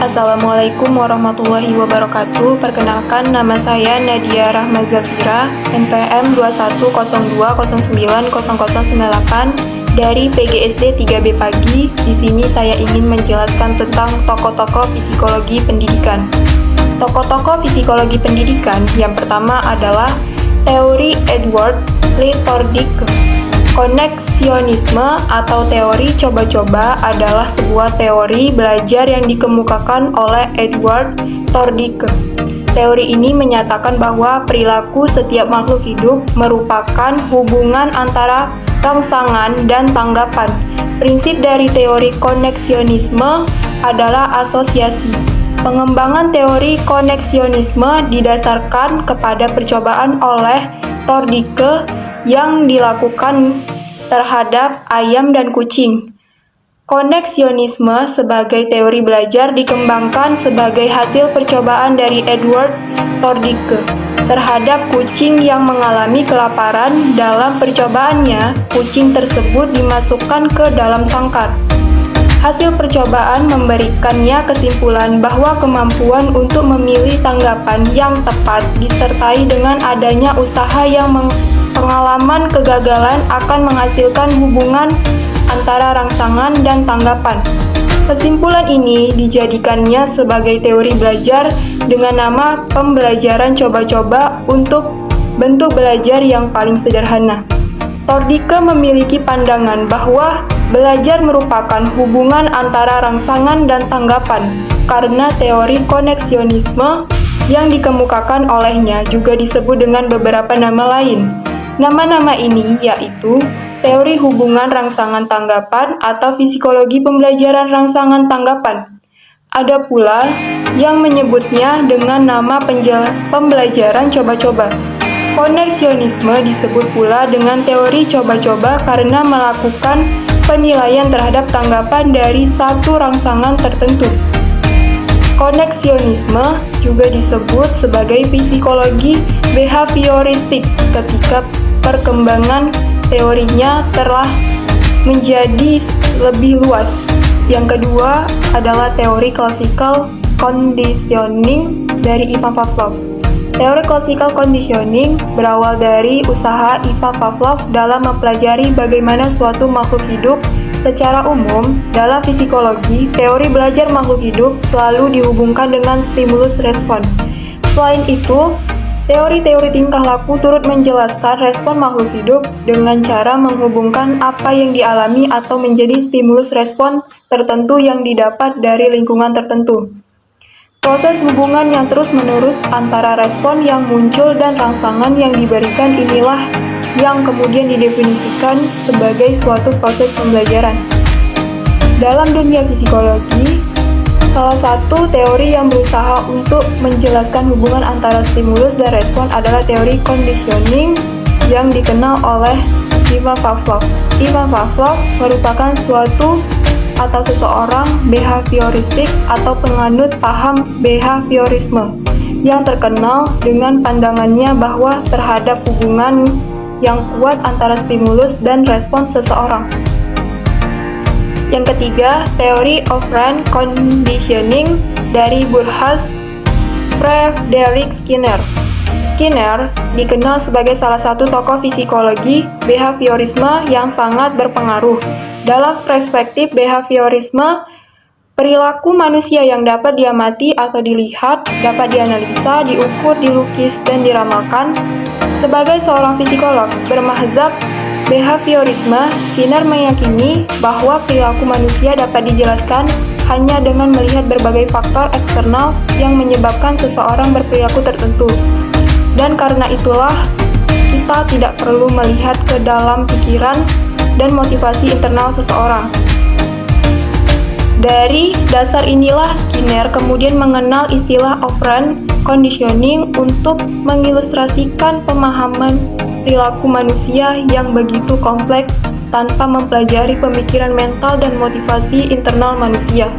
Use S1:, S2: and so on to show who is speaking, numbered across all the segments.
S1: Assalamualaikum warahmatullahi wabarakatuh. Perkenalkan, nama saya Nadia Rahma Zafira, NPM 2102090098 dari PGSD 3B Pagi. Di sini saya ingin menjelaskan tentang tokoh-tokoh psikologi pendidikan. Tokoh-tokoh psikologi pendidikan yang pertama adalah teori Edward Lee Thorndike. Koneksionisme atau teori coba-coba adalah sebuah teori belajar yang dikemukakan oleh Edward Thorndike. Teori ini menyatakan bahwa perilaku setiap makhluk hidup merupakan hubungan antara rangsangan dan tanggapan. Prinsip dari teori koneksionisme adalah asosiasi. Pengembangan teori koneksionisme didasarkan kepada percobaan oleh Thorndike yang dilakukan terhadap ayam dan kucing. Koneksionisme sebagai teori belajar dikembangkan sebagai hasil percobaan dari Edward Thorndike terhadap kucing yang mengalami kelaparan. Dalam percobaannya, kucing tersebut dimasukkan ke dalam sangkar. Hasil percobaan memberikannya kesimpulan bahwa kemampuan untuk memilih tanggapan yang tepat disertai dengan adanya usaha yang pengalaman kegagalan akan menghasilkan hubungan antara rangsangan dan tanggapan. Kesimpulan ini dijadikannya sebagai teori belajar dengan nama pembelajaran coba-coba untuk bentuk belajar yang paling sederhana. Thorndike memiliki pandangan bahwa belajar merupakan hubungan antara rangsangan dan tanggapan, karena teori koneksionisme yang dikemukakan olehnya juga disebut dengan beberapa nama lain. Nama-nama ini yaitu teori hubungan rangsangan tanggapan atau psikologi pembelajaran rangsangan tanggapan. Ada pula yang menyebutnya dengan nama pembelajaran coba-coba. Koneksionisme disebut pula dengan teori coba-coba karena melakukan penilaian terhadap tanggapan dari satu rangsangan tertentu. Koneksionisme juga disebut sebagai psikologi behavioristik ketika perkembangan teorinya telah menjadi lebih luas. Yang kedua adalah teori classical conditioning dari Ivan Pavlov. Teori classical conditioning berawal dari usaha Ivan Pavlov dalam mempelajari bagaimana suatu makhluk hidup. Secara umum, dalam psikologi, teori belajar makhluk hidup selalu dihubungkan dengan stimulus respon. Selain itu, teori-teori tingkah laku turut menjelaskan respon makhluk hidup dengan cara menghubungkan apa yang dialami atau menjadi stimulus respon tertentu yang didapat dari lingkungan tertentu. Proses hubungan yang terus-menerus antara respon yang muncul dan rangsangan yang diberikan inilah yang kemudian didefinisikan sebagai suatu proses pembelajaran. Dalam dunia psikologi, salah satu teori yang berusaha untuk menjelaskan hubungan antara stimulus dan respon adalah teori conditioning yang dikenal oleh Ivan Pavlov. Ivan Pavlov merupakan suatu atau seseorang behavioristik atau penganut paham behaviorisme yang terkenal dengan pandangannya bahwa terhadap hubungan yang kuat antara stimulus dan respon seseorang. Yang ketiga, teori operant conditioning dari Burrhus Frederick Skinner. Skinner dikenal sebagai salah satu tokoh psikologi behaviorisme yang sangat berpengaruh. Dalam perspektif behaviorisme, perilaku manusia yang dapat diamati atau dilihat, dapat dianalisa, diukur, dilukis, dan diramalkan. Sebagai seorang psikolog bermazhab behaviorisme, Skinner meyakini bahwa perilaku manusia dapat dijelaskan hanya dengan melihat berbagai faktor eksternal yang menyebabkan seseorang berperilaku tertentu. Dan karena itulah, kita tidak perlu melihat ke dalam pikiran dan motivasi internal seseorang. Dari dasar inilah Skinner kemudian mengenal istilah operant conditioning untuk mengilustrasikan pemahaman perilaku manusia yang begitu kompleks tanpa mempelajari pemikiran mental dan motivasi internal manusia.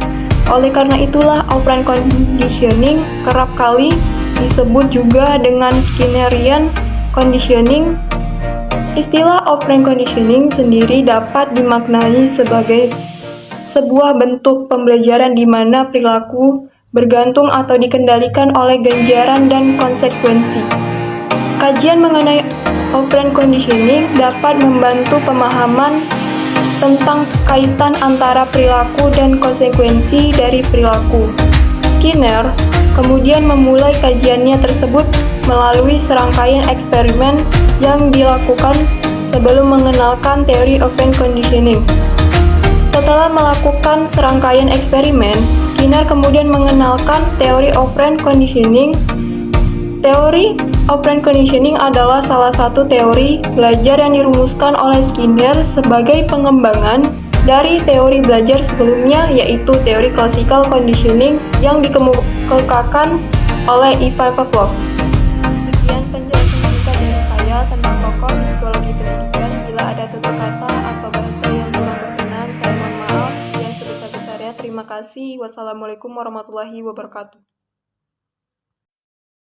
S1: Oleh karena itulah operant conditioning kerap kali disebut juga dengan Skinnerian conditioning. Istilah operant conditioning sendiri dapat dimaknai sebagai sebuah bentuk pembelajaran di mana perilaku bergantung atau dikendalikan oleh ganjaran dan konsekuensi. Kajian mengenai operant conditioning dapat membantu pemahaman tentang kaitan antara perilaku dan konsekuensi dari perilaku. Skinner kemudian memulai kajiannya tersebut melalui serangkaian eksperimen yang dilakukan sebelum mengenalkan teori operant conditioning. Setelah melakukan serangkaian eksperimen, Skinner kemudian mengenalkan teori operant conditioning. Teori operant conditioning adalah salah satu teori belajar yang dirumuskan oleh Skinner sebagai pengembangan dari teori belajar sebelumnya, yaitu teori classical conditioning yang dikemukakan oleh Ivan Pavlov. Sekian penjelasan singkat dari saya tentang tokoh psikologi pendidikan. Bila ada tutur kata atau bahasa yang kurang berkenan, saya mohon maaf. Yang sebesar-besarnya terima kasih. Wassalamualaikum warahmatullahi wabarakatuh.